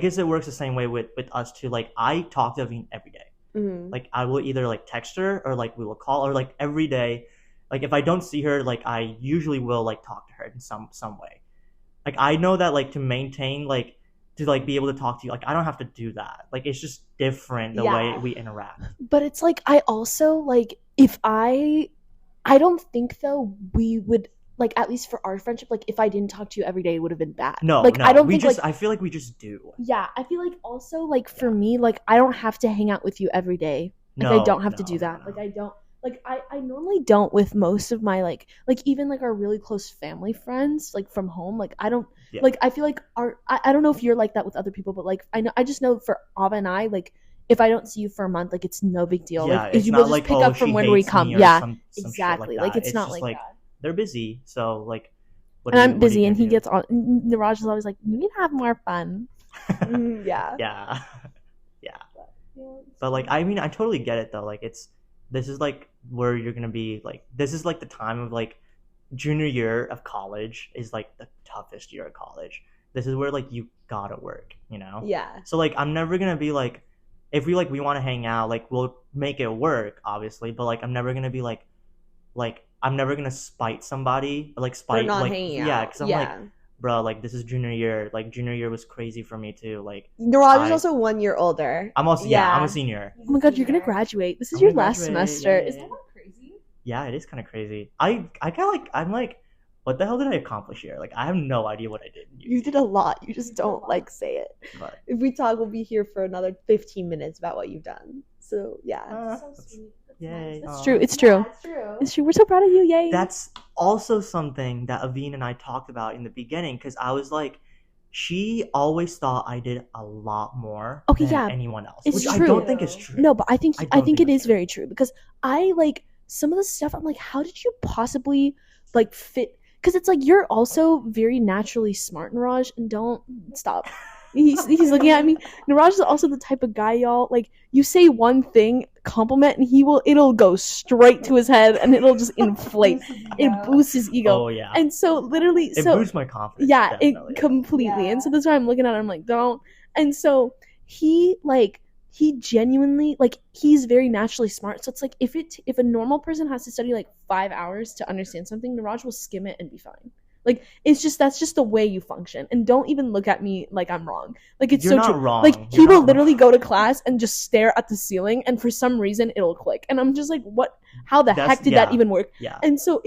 Speaker 3: guess it works the same way with us too. Like I talk to Aveen every day.
Speaker 1: Mm-hmm.
Speaker 3: Like I will either like text her or like we will call or like every day. Like if I don't see her, like I usually will like talk to her in some way. Like I know that like to maintain like to like be able to talk to you, like I don't have to do that. Like it's just different the way we interact.
Speaker 2: But it's like I also like if I don't think though we would like, at least for our friendship, like if I didn't talk to you every day, it would have been bad.
Speaker 3: No,
Speaker 2: like I don't think
Speaker 3: just, I feel like we just do.
Speaker 2: Yeah, I feel like also like for me, like I don't have to hang out with you every day. Like I don't have to do that. Like I don't. Like I normally don't with most of my like even like our really close family friends like from home, like I don't like I feel like I don't know if you're like that with other people, but like I just know for Ava and I, like if I don't see you for a month, like it's no big deal.
Speaker 3: Yeah,
Speaker 2: like
Speaker 3: it's
Speaker 2: you
Speaker 3: not
Speaker 2: will just
Speaker 3: like,
Speaker 2: pick up from when we come. Yeah, exactly. Like it's not
Speaker 3: just
Speaker 2: like
Speaker 3: that.
Speaker 2: That.
Speaker 3: They're busy, so like.
Speaker 2: And I'm busy, and he gets on. Neeraj is always like, "You need to have more fun."
Speaker 3: Yeah. But like I mean, I totally get it though. Like this is like where you're gonna be like this is like the time of like junior year of college is like the toughest year of college. This is where like you gotta work, you know?
Speaker 1: Yeah.
Speaker 3: So like I'm never gonna be like if we want to hang out, like we'll make it work, obviously, but like I'm never gonna be like I'm never gonna spite somebody
Speaker 1: for not hanging out.
Speaker 3: Yeah, because I'm like, bro, like this is junior year. Like junior year was crazy for me too. Like
Speaker 1: Neeraj is also 1 year older.
Speaker 3: I'm also I'm a senior.
Speaker 2: Oh my god, you're gonna graduate. This is your last semester. Is that not crazy?
Speaker 3: Yeah, it is kind of crazy. I kind of like I'm like, what the hell did I accomplish here? Like I have no idea what I did.
Speaker 1: You did a lot. You just don't like say it.
Speaker 3: But
Speaker 1: if we talk, we'll be here for another 15 minutes about what you've done. So yeah,
Speaker 2: so sweet.
Speaker 3: Yay.
Speaker 2: It's true. It's true. It's true. We're so proud of you. Yay.
Speaker 3: That's also something that Aveen and I talked about in the beginning because I was like, she always thought I did a lot more than anyone else,
Speaker 2: it's
Speaker 3: which
Speaker 2: true.
Speaker 3: I don't think is true.
Speaker 2: No, but I think it is very true because I like some of the stuff. I'm like, how did you possibly like fit? Because it's like you're also very naturally smart, Neeraj, and don't stop. He's looking at me. Neeraj is also the type of guy, y'all. Like you say one thing, compliment, and it'll go straight to his head, and it'll just inflate. It boosts his ego.
Speaker 3: Oh yeah.
Speaker 2: And so literally,
Speaker 3: it boosts my confidence.
Speaker 2: Yeah,
Speaker 3: definitely.
Speaker 2: It completely. Yeah. And so that's why I'm looking at him. I'm like, don't. And so he genuinely like he's very naturally smart. So it's like if a normal person has to study like 5 hours to understand something, Neeraj will skim it and be fine. Like, it's just, that's just the way you function. And don't even look at me like I'm wrong. Like, it's
Speaker 3: You're
Speaker 2: so
Speaker 3: not
Speaker 2: true.
Speaker 3: wrong.
Speaker 2: Like, he
Speaker 3: You're
Speaker 2: will
Speaker 3: not
Speaker 2: literally
Speaker 3: wrong.
Speaker 2: go to class and just stare at the ceiling, and for some reason it'll click. And I'm just like, what? How the heck did that even work?
Speaker 3: Yeah.
Speaker 2: And so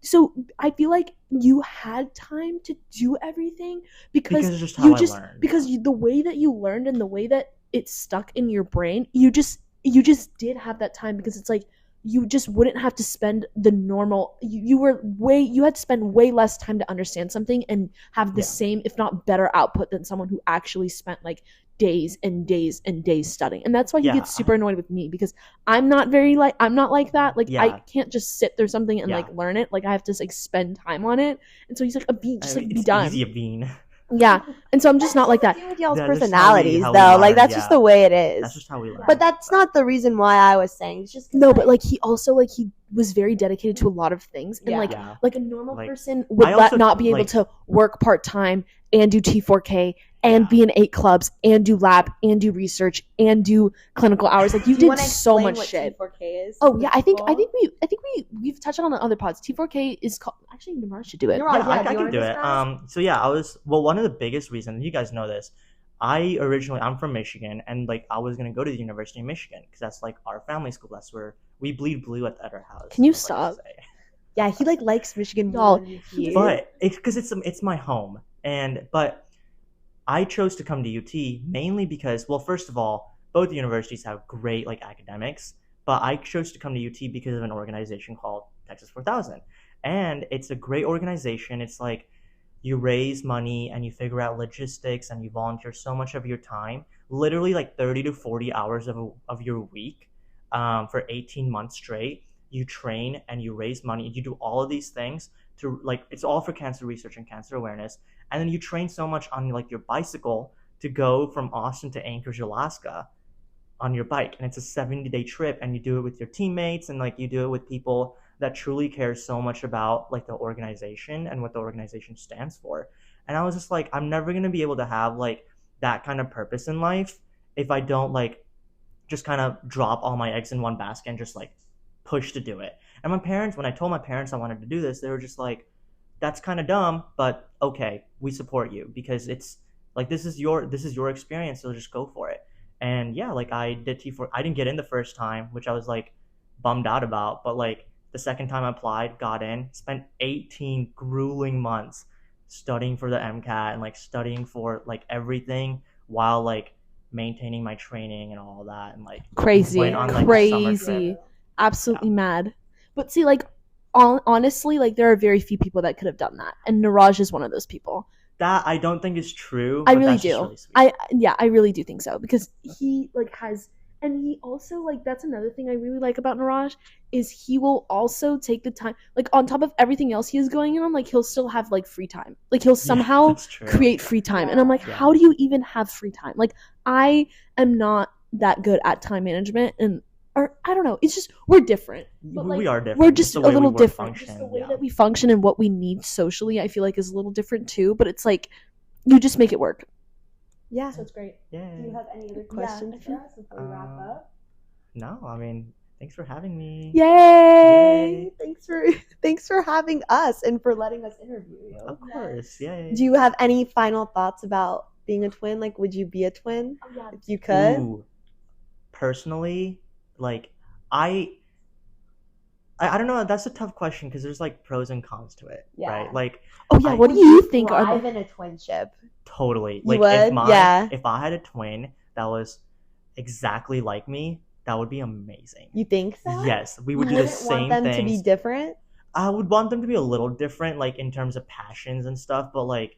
Speaker 2: so I feel like you had time to do everything because
Speaker 3: it's just how I learned.
Speaker 2: Because the way that you learned and the way that it stuck in your brain, you just did have that time, because it's like you just wouldn't have to spend the normal, you had to spend way less time to understand something and have the same, if not better, output than someone who actually spent like days and days and days studying. And that's why he gets super annoyed with me, because I'm not like that. Like, I can't just sit through something and like learn it. Like, I have to like spend time on it. And so he's like, just like be done.
Speaker 3: Easy, Aveen.
Speaker 2: Yeah, and so I'm just not like that.
Speaker 1: With y'all's personalities, though, like that's just the way it is.
Speaker 3: That's just how we learn.
Speaker 1: But that's not the reason why I was saying. It's just
Speaker 2: no, but like he also like he was very dedicated to a lot of things, and like a normal person would not be able to work part-time and do T4K and be in 8 clubs and do lab and do research and do clinical hours. Like, you did so much shit.
Speaker 1: T4K is?
Speaker 2: Oh yeah, I think we've touched on other pods. T4K is called, actually Neeraj should do it.
Speaker 3: I can do it. So yeah, one of the biggest reasons, you guys know this, I'm from Michigan, and like I was gonna go to the University of Michigan because that's like our family school. That's where we bleed blue at our house.
Speaker 2: Can you stop?
Speaker 1: Yeah, he like likes Michigan more than you.
Speaker 3: But it's because it's my home, but I chose to come to UT mainly because, well, first of all, both universities have great like academics, but I chose to come to UT because of an organization called Texas 4000, and it's a great organization. It's like you raise money and you figure out logistics and you volunteer so much of your time, literally like 30 to 40 hours of your week, for 18 months straight. You train and you raise money and you do all of these things to like, it's all for cancer research and cancer awareness. And then you train so much on like your bicycle to go from Austin to Anchorage, Alaska on your bike. And it's a 70-day trip, and you do it with your teammates, and like you do it with people that truly care so much about like the organization and what the organization stands for. And I was just like, I'm never going to be able to have like that kind of purpose in life if I don't like just kind of drop all my eggs in one basket and just like push to do it. And when I told my parents I wanted to do this, they were just like, that's kind of dumb, but okay, we support you because it's like, this is your experience, so just go for it. And yeah, like I did T4. I didn't get in the first time, which I was like bummed out about, but like the second time I applied, got in, spent 18 grueling months studying for the MCAT and like studying for like everything while like maintaining my training and all that, and like
Speaker 2: crazy,
Speaker 3: went on, like, a summer trip.
Speaker 2: Absolutely mad. But see, like honestly, like there are very few people that could have done that, and Neeraj is one of those people.
Speaker 3: That I don't think is true.
Speaker 2: I really do. I really do think so, because he like has, and he also like, that's another thing I really like about Neeraj is he will also take the time, like on top of everything else he is going on, like he'll still have like free time. Like he'll somehow create free time, and I'm like, how do you even have free time? Like I am not that good at time management, or I don't know. It's just, we're different. But like,
Speaker 3: we are different.
Speaker 2: We're just a little different.
Speaker 3: Function,
Speaker 2: just the way that we function and what we need socially, I feel like is a little different too. But it's like, you just make it work.
Speaker 1: Yeah.
Speaker 2: So it's great.
Speaker 3: Yeah.
Speaker 1: Do you have any other questions for us before we wrap up?
Speaker 3: No, I mean, thanks for having me.
Speaker 2: Yay!
Speaker 1: Thanks for having us and for letting us interview you.
Speaker 3: Of course. Yay.
Speaker 1: Do you have any final thoughts about being a twin? Like, would you be a twin if you could?
Speaker 3: Ooh. Personally, like I don't know. That's a tough question because there's like pros and cons to it, right? Like,
Speaker 2: what do you think?
Speaker 1: Thrive in a twinship?
Speaker 3: Totally.
Speaker 1: You
Speaker 3: like,
Speaker 1: would?
Speaker 3: if I had a twin that was exactly like me, that would be amazing.
Speaker 1: You think so?
Speaker 3: Yes, we would do the same things.
Speaker 1: Want them to be different?
Speaker 3: I would want them to be a little different, like in terms of passions and stuff. But like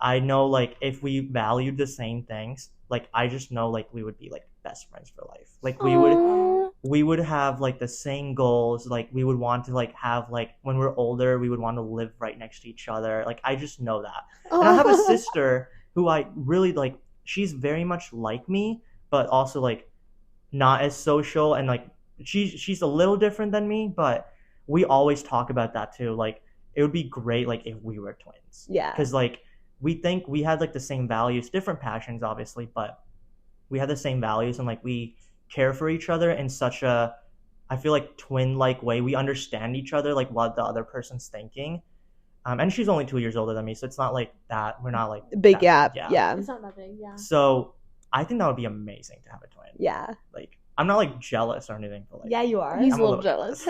Speaker 3: I know, like if we valued the same things, like I just know, like we would be like best friends for life. Like we would have like the same goals. Like we would want to like have like when we're older, we would want to live right next to each other. Like I just know that. And I have a sister who I really like. She's very much like me, but also like not as social, and like she's a little different than me, but we always talk about that too. Like it would be great like if we were twins.
Speaker 1: Yeah.
Speaker 3: Because like we think we had like the same values, different passions obviously, but we have the same values, and like we care for each other in such a, I feel like twin-like way. We understand each other, like what the other person's thinking, And she's only 2 years older than me, so it's not like that. We're not like
Speaker 1: Big
Speaker 3: that,
Speaker 1: gap. Yeah.
Speaker 2: It's not that big, yeah.
Speaker 3: So I think that would be amazing to have a twin.
Speaker 1: Yeah.
Speaker 3: Like, I'm not like jealous or anything, but like,
Speaker 1: Yeah, you are.
Speaker 2: He's
Speaker 3: I'm
Speaker 2: a little jealous.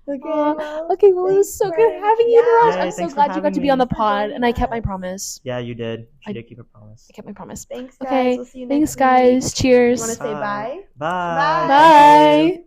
Speaker 1: Okay,
Speaker 2: Okay, well, it was so good having you, Neeraj.
Speaker 3: Yeah,
Speaker 2: I'm so
Speaker 3: thanks for
Speaker 2: glad you got
Speaker 3: having
Speaker 2: to be
Speaker 3: me.
Speaker 2: on the pod, and I kept my promise.
Speaker 3: Yeah, you did. She
Speaker 2: I-
Speaker 3: did keep her promise.
Speaker 2: I kept my promise.
Speaker 1: Thanks, guys.
Speaker 2: Okay,
Speaker 1: We'll see you
Speaker 2: thanks,
Speaker 1: next
Speaker 2: guys.
Speaker 1: week.
Speaker 2: Cheers.
Speaker 1: You want to say bye?
Speaker 3: Bye.
Speaker 1: Bye.
Speaker 2: Bye.